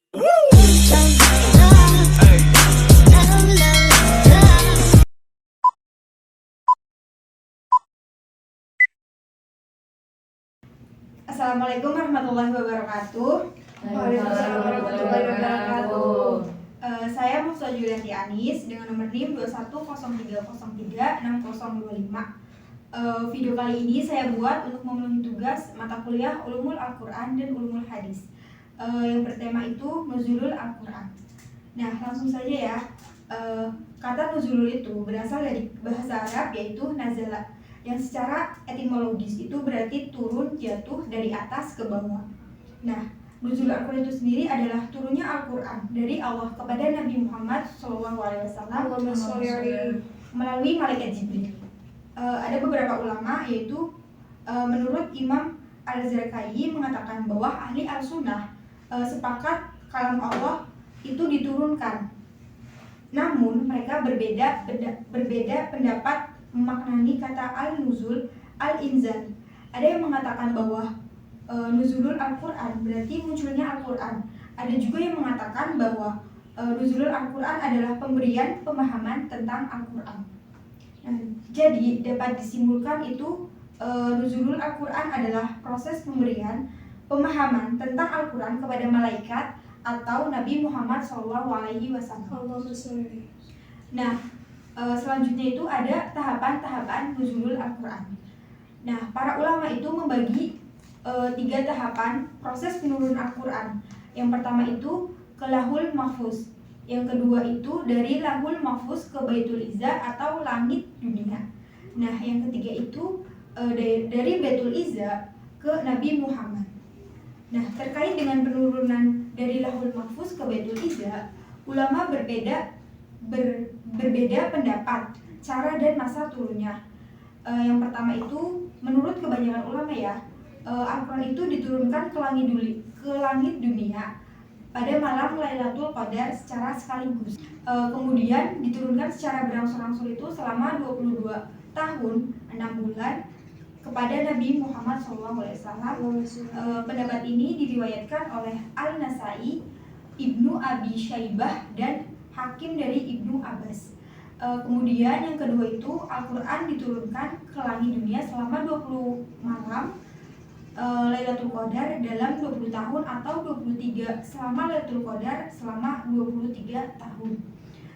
Assalamualaikum warahmatullahi wabarakatuh. Waalaikumsalam warahmatullahi wabarakatuh. Saya Musa Julianti Anis dengan nomor NIM 2103036025. Video kali ini saya buat untuk memenuhi tugas mata kuliah Ulumul Al-Quran dan Ulumul Hadis yang bertema itu Nuzulul Al-Quran. Nah, langsung saja ya. Kata nuzulul itu berasal dari bahasa Arab yaitu nazala, yang secara etimologis itu berarti turun, jatuh dari atas ke bawah. Nah, nuzul Al-Quran itu sendiri adalah turunnya Al-Quran dari Allah kepada Nabi Muhammad SAW melalui malaikat Jibril. Ada beberapa ulama yaitu menurut Imam Al-Zarqai mengatakan bahwa ahli al-sunnah sepakat kalam Allah itu diturunkan. Namun mereka berbeda pendapat memaknani kata al-nuzul, al-inzal. Ada yang mengatakan bahwa nuzulul Al-Quran berarti munculnya Al-Quran. Ada juga yang mengatakan bahwa nuzulul Al-Quran adalah pemberian pemahaman tentang Al-Quran. Nah, jadi dapat disimpulkan itu nuzulul Al-Quran adalah proses pemberian pemahaman tentang Al-Quran kepada malaikat atau Nabi Muhammad SAW. Nah, selanjutnya itu ada tahapan-tahapan nuzulul Al-Quran. Nah, para ulama itu membagi 3 tahapan proses penurunan Al-Quran. Yang pertama itu ke Lahul Mahfuz. Yang kedua itu dari Lahul Mahfuz ke Baitul Izza atau langit dunia. Nah, yang ketiga itu dari Baitul Izza ke Nabi Muhammad. Nah, terkait dengan penurunan dari Lahul Mahfuz ke Baitul Izza, ulama berbeda pendapat cara dan masa turunnya. Yang pertama itu menurut kebanyakan ulama ya, Al-Quran itu diturunkan ke langit dunia pada malam Lailatul Qadar secara sekaligus. Kemudian diturunkan secara berangsur-angsur itu selama 22 tahun 6 bulan kepada Nabi Muhammad SAW. Pendapat ini diriwayatkan oleh Al-Nasai, Ibnu Abi Syaibah, dan Hakim dari Ibnu Abbas. Kemudian yang kedua itu Al-Quran diturunkan ke langit dunia selama 20 malam Lailatul Qadar dalam 20 tahun atau 23 selama Lailatul Qadar selama 23 tahun.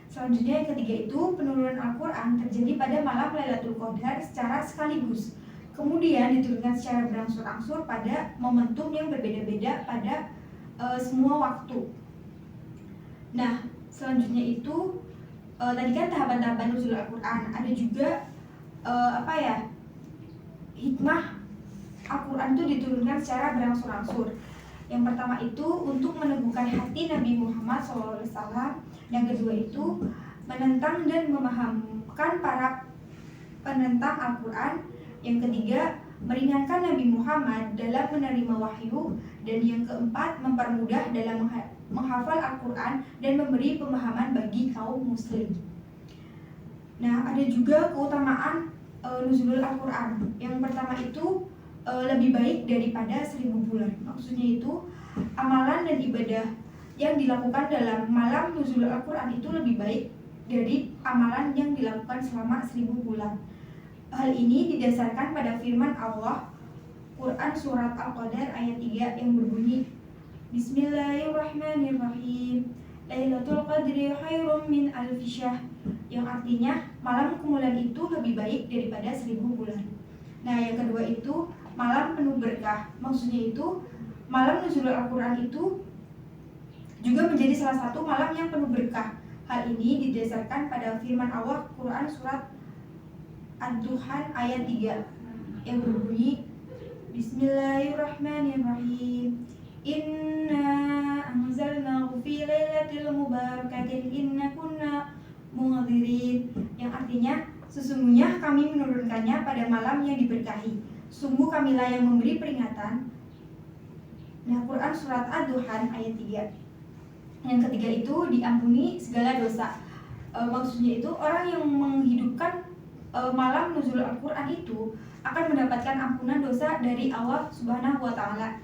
Selanjutnya yang ketiga itu penurunan Al-Quran terjadi pada malam Lailatul Qadar secara sekaligus. Kemudian diturunkan secara berangsur-angsur pada momentum yang berbeda-beda pada semua waktu. Nah, selanjutnya itu tadi kan tahapan-tahapan nuzul Al-Quran. Ada juga hikmah Al-Quran itu diturunkan secara berangsur-angsur. Yang pertama itu untuk meneguhkan hati Nabi Muhammad SAW. Yang kedua itu menentang dan memahamkan para penentang Al-Quran. Yang ketiga meringankan Nabi Muhammad dalam menerima wahyu. Dan yang keempat mempermudah dalam menghafal Al-Quran dan memberi pemahaman bagi kaum muslim. Nah, ada juga keutamaan nuzulul Al-Quran. Yang pertama itu lebih baik daripada 1000 bulan. Maksudnya itu amalan dan ibadah yang dilakukan dalam malam nuzul Al-Quran itu lebih baik dari amalan yang dilakukan selama 1000 bulan. Hal ini didasarkan pada firman Allah Quran surat Al-Qadar ayat 3 yang berbunyi Bismillahirrahmanirrahim. Lailatul Qadri khairum min alfi syahr, yang artinya malam kemuliaan itu lebih baik daripada 1000 bulan. Nah, yang kedua itu malam penuh berkah. Maksudnya itu malam nuzul Al-Quran itu juga menjadi salah satu malam yang penuh berkah. Hal ini didasarkan pada firman Allah Quran surat Ad-Duhan ayat 3 yang berbunyi Bismillahirrahmanirrahim. Inna anzalnahu fi lailatul mubarakatin inna kunna munzirin, yang artinya sesungguhnya kami menurunkannya pada malam yang diberkahi. Sungguh kamilah yang memberi peringatan. Nah, Quran surat Ad-Duhan ayat 3. Yang ketiga itu diampuni segala dosa. Maksudnya itu orang yang menghidupkan malam nuzul Al-Quran itu akan mendapatkan ampunan dosa dari Allah Subhanahu wa Ta'ala.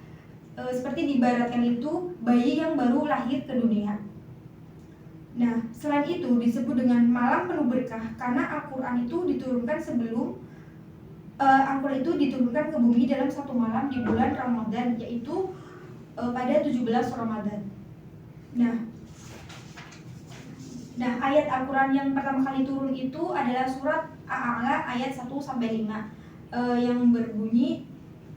seperti diibaratkan itu bayi yang baru lahir ke dunia. Nah, selain itu disebut dengan malam penuh berkah karena Al-Quran itu diturunkan Al-Quran itu diturunkan ke bumi dalam satu malam di bulan Ramadan, yaitu pada 17 Ramadan. Nah, ayat Al-Quran yang pertama kali turun itu adalah surat Al-A'la ayat 1-5 yang berbunyi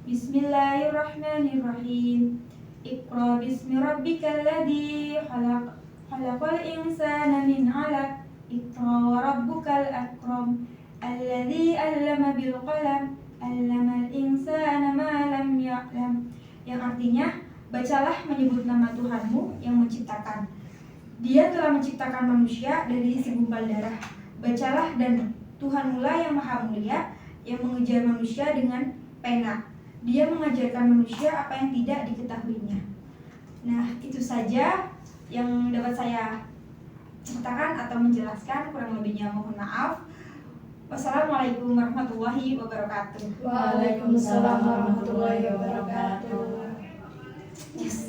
Bismillahirrahmanirrahim. Iqra bismi rabbikal ladzi khalaq, khalaqal insana min 'alaq. Iqra wa rabbukal akram, alladzi 'allama bil qalam, 'allamal insana ma lam ya'lam. Yang artinya, bacalah menyebut nama Tuhanmu yang menciptakan. Dia telah menciptakan manusia dari segumpal darah. Bacalah, dan Tuhanmu lah yang maha mulia, yang mengejar manusia dengan pena. Dia mengajarkan manusia apa yang tidak diketahuinya. Nah, itu saja yang dapat saya ceritakan atau menjelaskan. Kurang lebihnya mohon maaf. Wassalamualaikum warahmatullahi wabarakatuh. Waalaikumsalam warahmatullahi wabarakatuh.